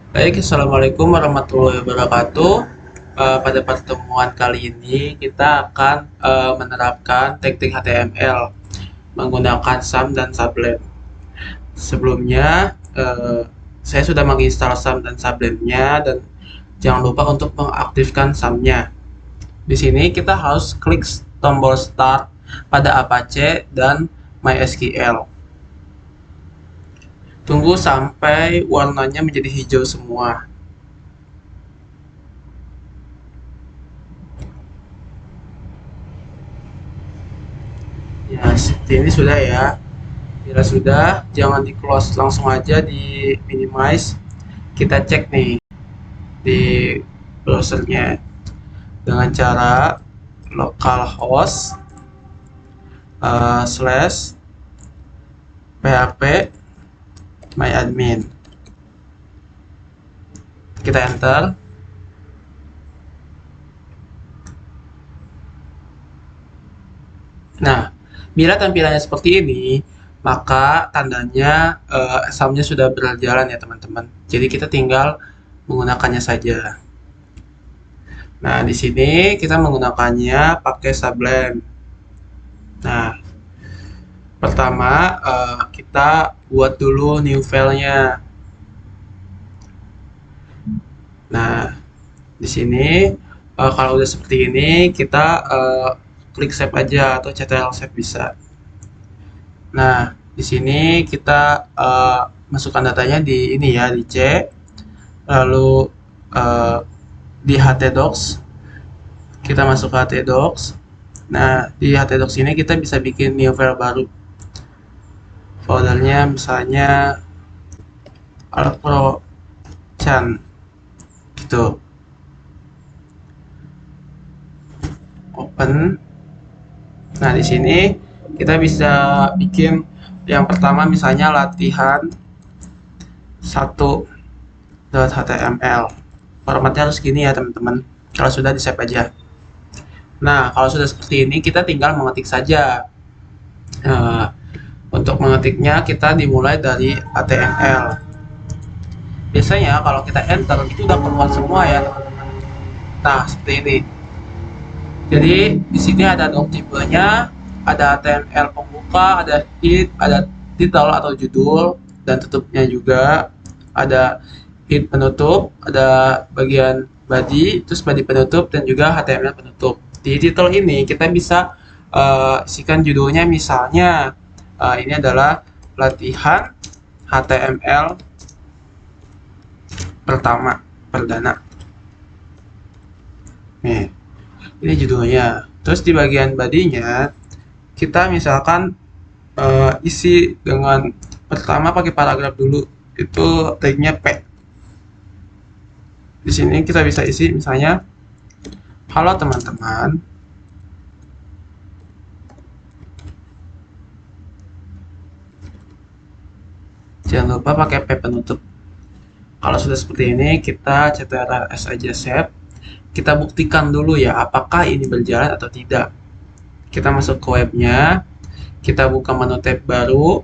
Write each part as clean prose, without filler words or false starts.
Baik, Assalamualaikum warahmatullahi wabarakatuh. Pada pertemuan kali ini kita akan menerapkan teknik HTML menggunakan SUM dan Sublime. Sebelumnya, saya sudah menginstal SUM dan Sublime-nya dan jangan lupa untuk mengaktifkan SUM-nya. Di sini kita harus klik tombol Start pada Apache dan MySQL. Tunggu sampai warnanya menjadi hijau semua. Ya, seperti ini sudah ya. Bila sudah, jangan di close, langsung aja di minimize. Kita cek nih di browsernya dengan cara localhost slash php myadmin. Kita enter. Nah, bila tampilannya seperti ini, maka tandanya examnya sudah berjalan ya teman-teman. Jadi kita tinggal menggunakannya saja. Nah, di sini kita menggunakannya pakai Sublime. Nah, pertama kita buat dulu new filenya. Nah, di sini kalau udah seperti ini kita klik save aja atau ctrl save bisa. Nah, di sini kita masukkan datanya di ini ya, di C, lalu di htdocs kita masuk ke htdocs. Nah, di htdocs ini kita bisa bikin new file baru. Foldernya misalnya alpro chan gitu. Open. Nah, di sini kita bisa bikin yang pertama misalnya latihan 1.html. Formatnya harus gini ya teman-teman. Kalau sudah di save aja. Nah, kalau sudah seperti ini kita tinggal mengetik saja. Untuk mengetiknya kita dimulai dari HTML. Biasanya kalau kita enter itu udah keluar semua ya teman-teman. Nah, seperti ini. Jadi di sini ada dog tipenya, ada HTML pembuka, ada head, ada title atau judul dan tutupnya juga. Ada head penutup, ada bagian body, terus body penutup dan juga HTML penutup. Di title ini kita bisa isikan judulnya misalnya ini adalah latihan HTML pertama perdana. Nih, ini judulnya. Terus di bagian badinya kita misalkan isi dengan pertama pakai paragraf dulu, itu tagnya P. Di sini kita bisa isi misalnya, halo teman-teman, jangan lupa pakai P penutup. Kalau sudah seperti ini, kita ctrls aja save. Kita buktikan dulu ya, apakah ini berjalan atau tidak. Kita masuk ke webnya, kita buka menu tab baru.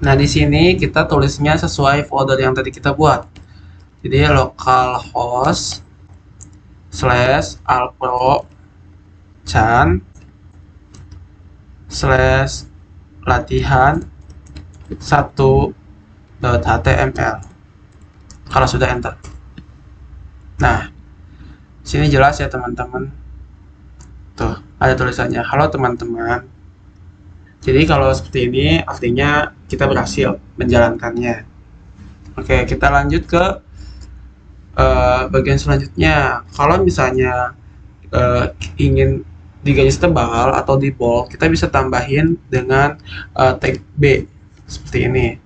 Nah, di sini kita tulisnya sesuai folder yang tadi kita buat. Jadi localhost slash alpro chan slash latihan 1.html. Kalau sudah enter. Nah, sini jelas ya teman-teman. Tuh, ada tulisannya, halo teman-teman. Jadi kalau seperti ini artinya kita berhasil menjalankannya. Oke, kita lanjut ke bagian selanjutnya. Kalau misalnya ingin di garis tebal atau di bold, kita bisa tambahin dengan tag B seperti ini.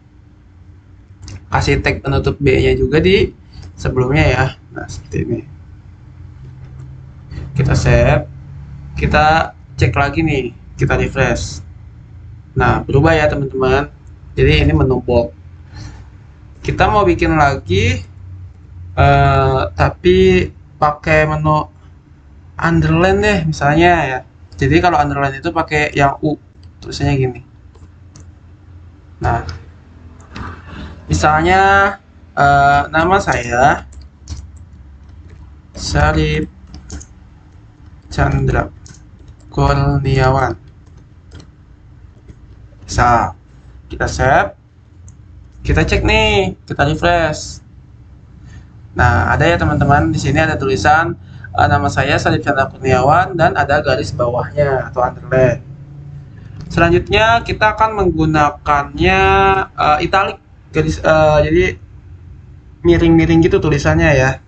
Kasih tag penutup B-nya juga di sebelumnya ya. Nah, seperti ini. Kita save. Kita cek lagi nih, kita refresh. Nah, berubah ya teman-teman. Jadi ini menu bold. Kita mau bikin lagi, tapi pakai menu underline deh misalnya ya. Jadi kalau underline itu pakai yang U, tulisannya gini. Nah, misalnya Nama saya Syarif Chandra Kurniawan. Bisa kita save, kita cek nih, kita refresh. Nah, ada ya teman-teman, di sini ada tulisan nama saya Syarif Chandra Kurniawan dan ada garis bawahnya atau underline. Selanjutnya kita akan menggunakannya italic, garis jadi miring-miring gitu tulisannya ya.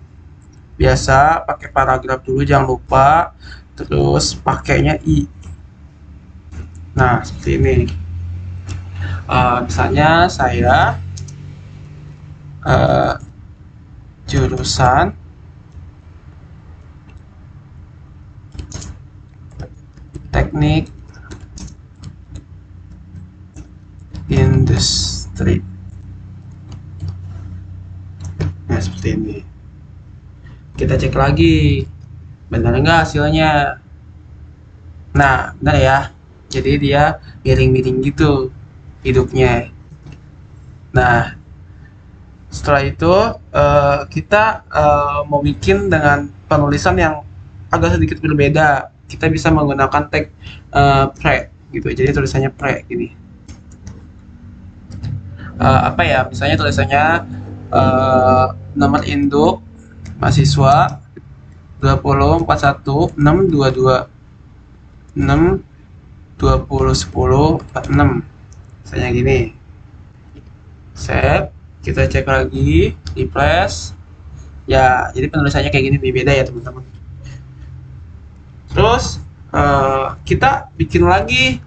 Biasa pakai paragraf dulu, jangan lupa, terus pakainya i. Nah, seperti ini. Misalnya saya jurusan teknik industri. Nah, seperti ini. Kita cek lagi, benar nggak hasilnya. Nah, benar ya. Jadi dia miring-miring gitu hidupnya. Nah, setelah itu kita mau bikin dengan penulisan yang agak sedikit berbeda. Kita bisa menggunakan tag pre gitu. Jadi tulisannya pre gini. Apa ya? Misalnya tulisannya nomor induk mahasiswa 2041622 6 20 10 46, misalnya gini. Save, kita cek lagi, refresh. Ya, jadi penulisannya kayak gini nih, beda ya teman-teman. Terus kita bikin lagi,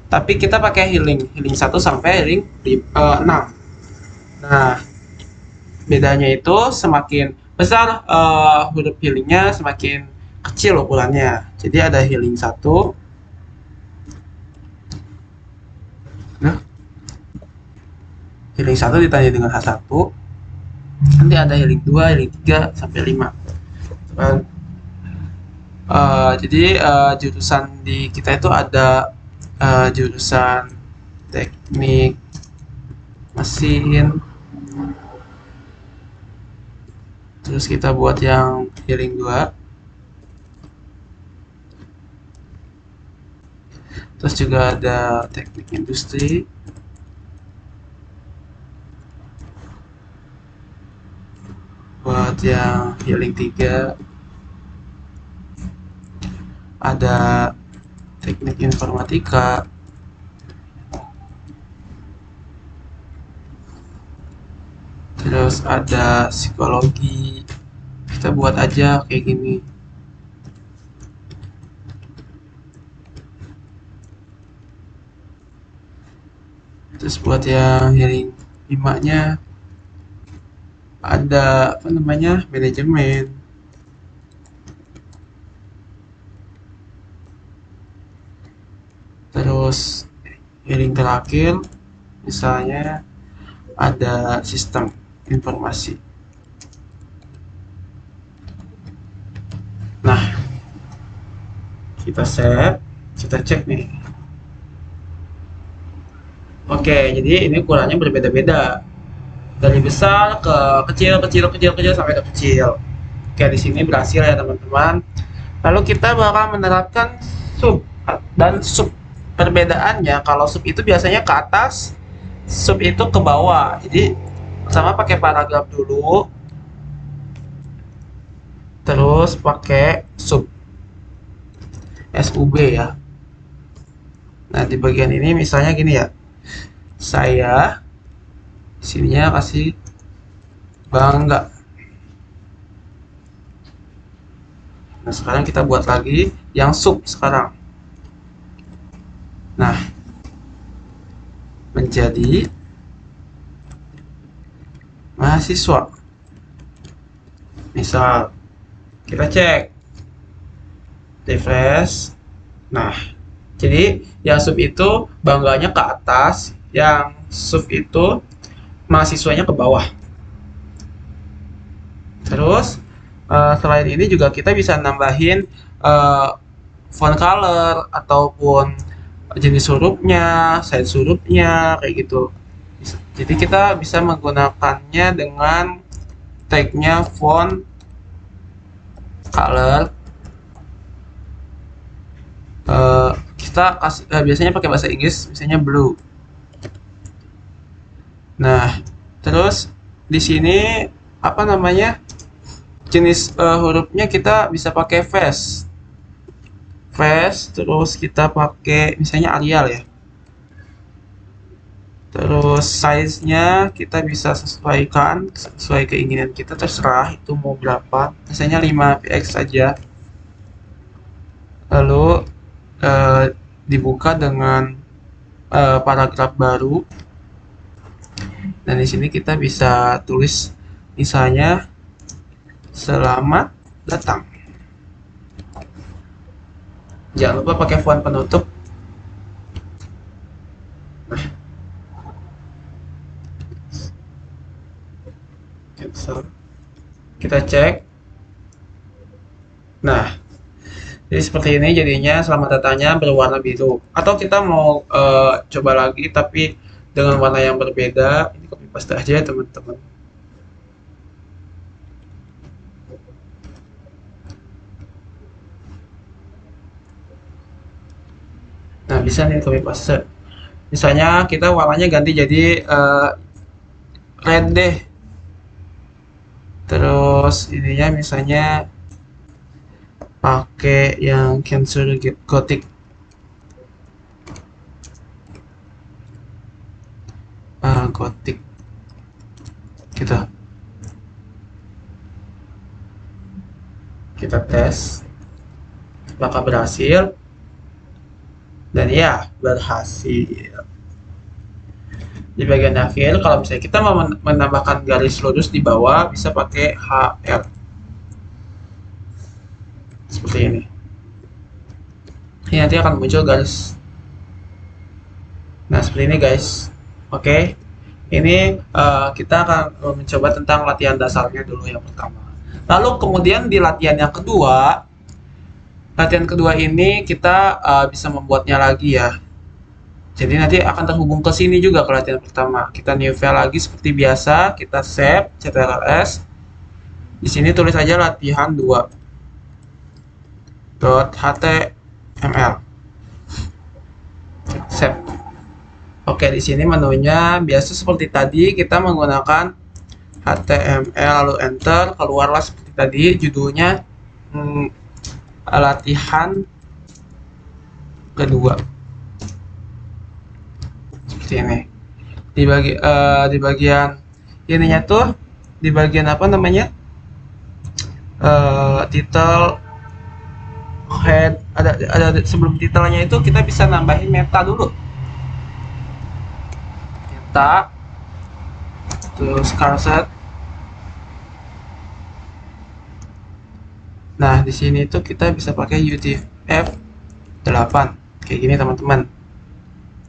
tapi kita pakai healing 1 sampai healing 6. Nah, bedanya itu semakin besar huruf healingnya, semakin kecil ukurannya. Jadi ada healing 1. Nah, healing 1 ditandai dengan H1. Nanti ada healing 2, healing 3 sampai 5. Jadi jurusan di kita itu ada jurusan teknik mesin. Terus kita buat yang healing 2. Terus juga ada teknik industri. Buat yang healing 3 ada teknik informatika. Terus ada psikologi. Kita buat aja kayak gini. Terus buat yang healing 5-nya ada apa namanya, manajemen. Terus healing terakhir misalnya ada sistem informasi. Nah, kita save, kita cek nih. Oke, jadi ini ukurannya berbeda-beda. Dari besar ke kecil sampai ke kecil. Oke, di sini berhasil ya teman-teman. Lalu kita bakal menerapkan sub dan sub. Perbedaannya, kalau sub itu biasanya ke atas, sub itu ke bawah. Jadi sama pakai paragraf dulu, terus pakai sub ya. Nah, di bagian ini misalnya gini ya, saya sininya kasih bangga. Nah, sekarang kita buat lagi yang sub sekarang. Nah, menjadi mahasiswa. Misal kita cek, refresh. Nah, jadi yang sub itu bangganya ke atas, yang sub itu mahasiswanya ke bawah. Terus selain ini juga kita bisa nambahin font color ataupun jenis hurufnya, size hurufnya, kayak gitu. Jadi kita bisa menggunakannya dengan tagnya font, color. Kita biasanya pakai bahasa Inggris, misalnya blue. Nah, terus di sini apa namanya, jenis hurufnya kita bisa pakai fast, terus kita pakai misalnya Arial ya. Terus size-nya kita bisa sesuaikan sesuai keinginan kita, terserah itu mau berapa, misalnya 5 px saja. Lalu dibuka dengan paragraf baru, dan di sini kita bisa tulis misalnya selamat datang. Jangan lupa pakai font penutup. Kita cek. Nah, jadi seperti ini jadinya selamat datangnya berwarna biru. Atau kita mau coba lagi tapi dengan warna yang berbeda. Ini copy paste aja ya teman-teman. Nah, bisa nih copy paste. Misalnya kita warnanya ganti jadi red deh. Terus ininya misalnya pakai yang Cancer Gothic. Gothic gitu. Kita tes apakah berhasil, dan ya berhasil. Di bagian akhir, kalau misalnya kita mau menambahkan garis lurus di bawah, bisa pakai HR seperti ini. Ini nanti akan muncul garis. Nah, seperti ini guys. Oke, ini kita akan mencoba tentang latihan dasarnya dulu yang pertama. Lalu kemudian di latihan yang kedua, ini kita bisa membuatnya lagi ya. Jadi nanti akan terhubung ke sini juga ke latihan pertama. Kita new file lagi seperti biasa, kita save ctrls. Di sini tulis aja latihan 2.html. Save. Oke, di sini menunya biasa seperti tadi, kita menggunakan HTML lalu enter, keluarlah seperti tadi judulnya latihan kedua. Seperti ini. Di bagian ininya tuh, di bagian apa namanya? Title, head, ada sebelum titelnya itu kita bisa nambahin meta dulu. Meta, terus cursor. Nah, di sini tuh kita bisa pakai UTF-8 kayak gini teman-teman.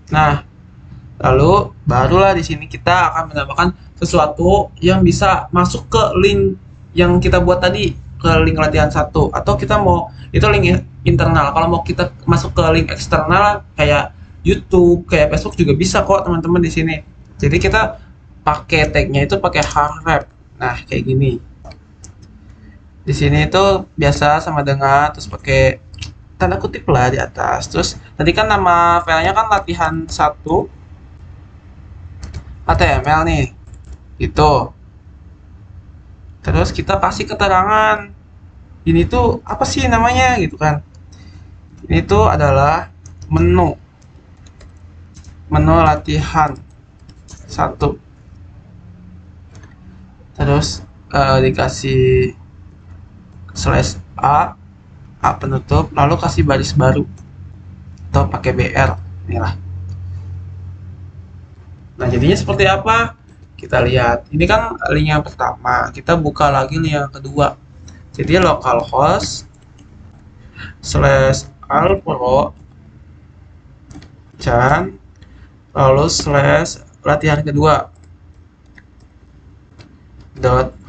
Nah, lalu barulah di sini kita akan menambahkan sesuatu yang bisa masuk ke link yang kita buat tadi, ke link latihan 1, atau kita mau itu link internal. Kalau mau kita masuk ke link eksternal kayak YouTube, kayak Facebook juga bisa kok teman-teman di sini. Jadi kita pakai tagnya itu pakai href. Nah, kayak gini. Di sini itu biasa sama dengan terus pakai tanda kutip lah di atas. Terus tadi kan nama filenya kan latihan 1 HTML nih, gitu. Terus kita kasih keterangan, ini tuh apa sih namanya gitu kan. Ini tuh adalah menu latihan 1. Terus dikasih /a penutup, lalu kasih baris baru atau pakai BR inilah. Nah, jadinya seperti apa? Kita lihat. Ini kan link yang pertama. Kita buka lagi link yang kedua. Jadi localhost /alpro dan lalu /latihan kedua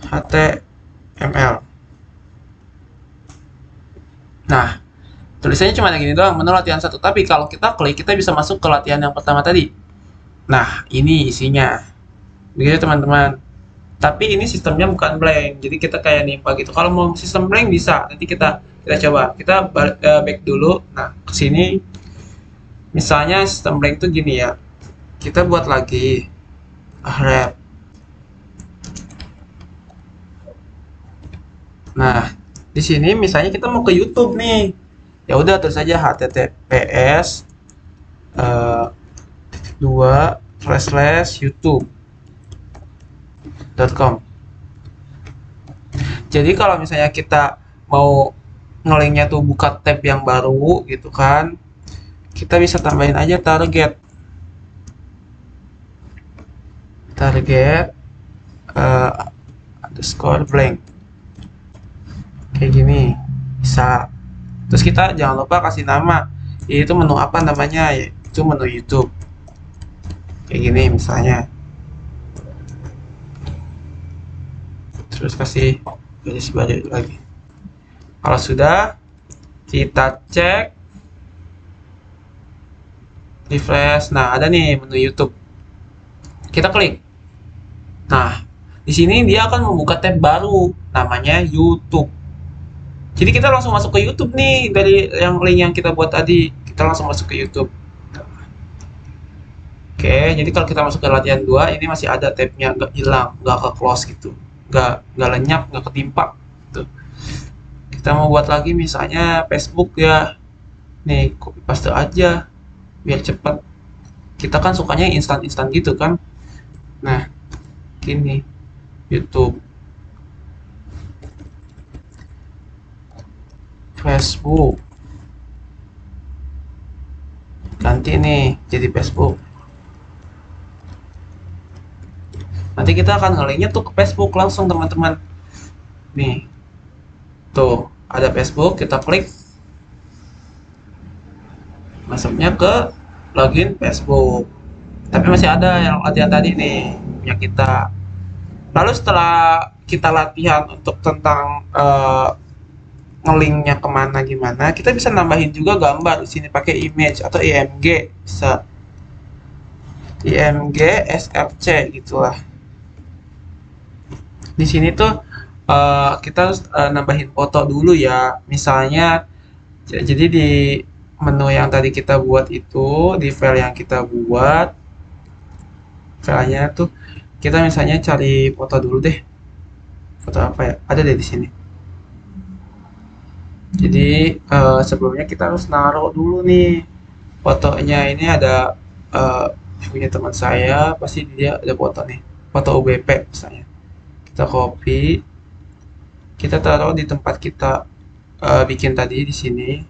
.html. Nah, tulisannya cuma gini doang, menu latihan 1. Tapi kalau kita klik, kita bisa masuk ke latihan yang pertama tadi. Nah, ini isinya. Begitu teman-teman. Tapi ini sistemnya bukan blank. Jadi kita kayak nimpa gitu. Kalau mau sistem blank bisa. Nanti kita coba. Kita back dulu. Nah, ke sini misalnya sistem blank itu gini ya. Kita buat lagi ref. Nah, di sini misalnya kita mau ke YouTube nih. Ya udah terus saja https 2/youtube.com. Jadi kalau misalnya kita mau ngelinknya tuh buka tab yang baru gitu kan, kita bisa tambahin aja target underscore blank kayak gini bisa. Terus kita jangan lupa kasih nama, yaitu menu apa namanya, yaitu menu YouTube kayak gini misalnya. Terus kasih garis baru lagi. Kalau sudah, kita cek refresh. Nah, ada nih menu YouTube. Kita klik. Nah, di sini dia akan membuka tab baru namanya YouTube. Jadi kita langsung masuk ke YouTube nih dari yang link yang kita buat tadi. Kita langsung masuk ke YouTube. Oke, jadi kalau kita masuk ke latihan 2, ini masih ada tabnya, nggak hilang, nggak ke close gitu, nggak lenyap, nggak ketimpa. Gitu. Kita mau buat lagi misalnya Facebook ya. Nih, copy paste aja biar cepat. Kita kan sukanya instan-instan gitu kan. Nah, gini YouTube, Facebook, ganti nih jadi Facebook. Nanti kita akan ngelinknya tuh ke Facebook langsung teman-teman. Nih, tuh ada Facebook, kita klik, masuknya ke login Facebook. Tapi masih ada yang latihan tadi nih punya kita. Lalu setelah kita latihan untuk tentang ngelinknya kemana gimana, kita bisa nambahin juga gambar di sini pakai image atau IMG, bisa IMG SRC gitulah. Di sini tuh kita harus nambahin foto dulu ya. Misalnya, jadi di menu yang tadi kita buat itu, di file yang kita buat, filenya tuh kita misalnya cari foto dulu deh. Foto apa ya? Ada deh di sini. Jadi sebelumnya kita harus naruh dulu nih fotonya. Ini ada punya teman saya, pasti dia ada foto nih, foto UBP misalnya. Kita copy, kita taruh di tempat kita bikin tadi di sini,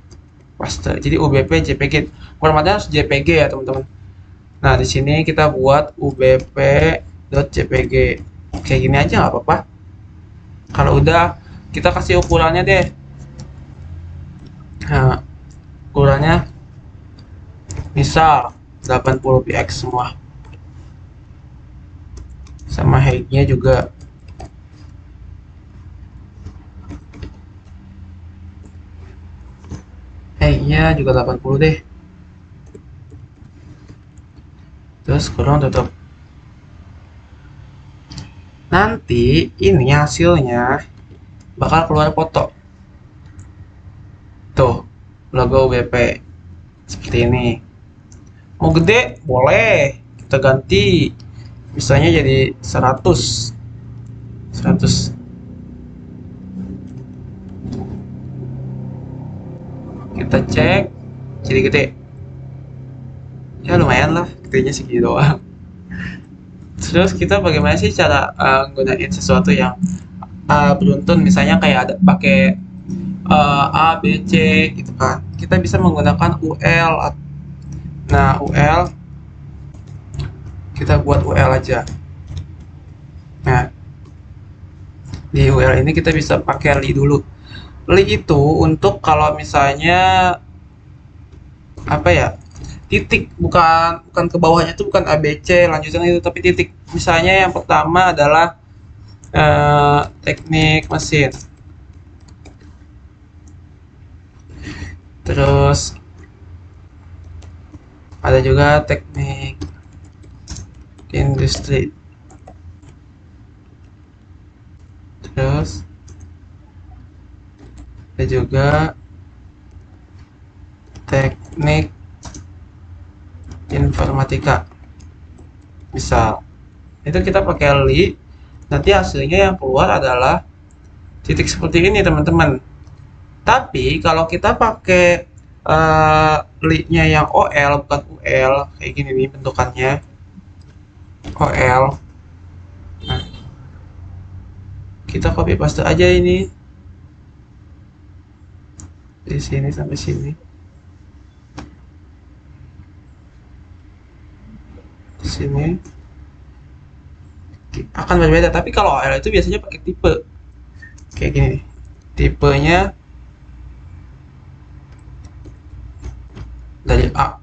paste. Jadi UBP JPG, formatnya harus JPG ya teman-teman. Nah di sini kita buat ubp.jpg kayak gini aja nggak apa-apa. Kalau udah, kita kasih ukurannya deh. Nah, ukurannya misal 80 px semua, sama height-nya juga height-nya juga 80 deh. Terus kurang tutup. Nanti ini hasilnya bakal keluar foto. Tuh, logo UBP seperti ini. Mau gede boleh, kita ganti misalnya jadi 100. Kita cek, jadi gede ya, lumayan lah gedenya segini doang. Terus kita bagaimana sih cara gunain sesuatu yang beruntun, misalnya kayak ada pakai A, B, C gitu kan. Kita bisa menggunakan UL. Nah, UL kita buat UL aja. Nah, di UL ini kita bisa pakai li dulu. Li itu untuk kalau misalnya apa ya, titik, bukan ke bawahnya itu bukan ABC lanjutan itu, tapi titik. Misalnya yang pertama adalah teknik mesin, terus ada juga teknik industri. Terus ada juga teknik informatika. Misal itu kita pakai li, nanti hasilnya yang keluar adalah titik seperti ini teman-teman. Tapi kalau kita pakai li-nya yang OL bukan UL, kayak gini nih bentukannya OL. Nah, kita copy paste aja ini di sini sampai sini. Di sini akan berbeda, tapi kalau OL itu biasanya pakai tipe kayak gini. Tipenya dari A,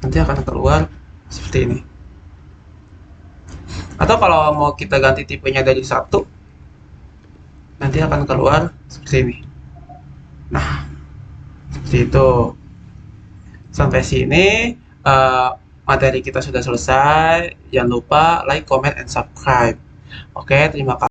nanti akan keluar seperti ini. Atau kalau mau kita ganti tipenya dari 1, nanti akan keluar seperti ini. Nah, seperti itu. Sampai sini materi kita sudah selesai. Jangan lupa like, comment, and subscribe. Oke, terima kasih.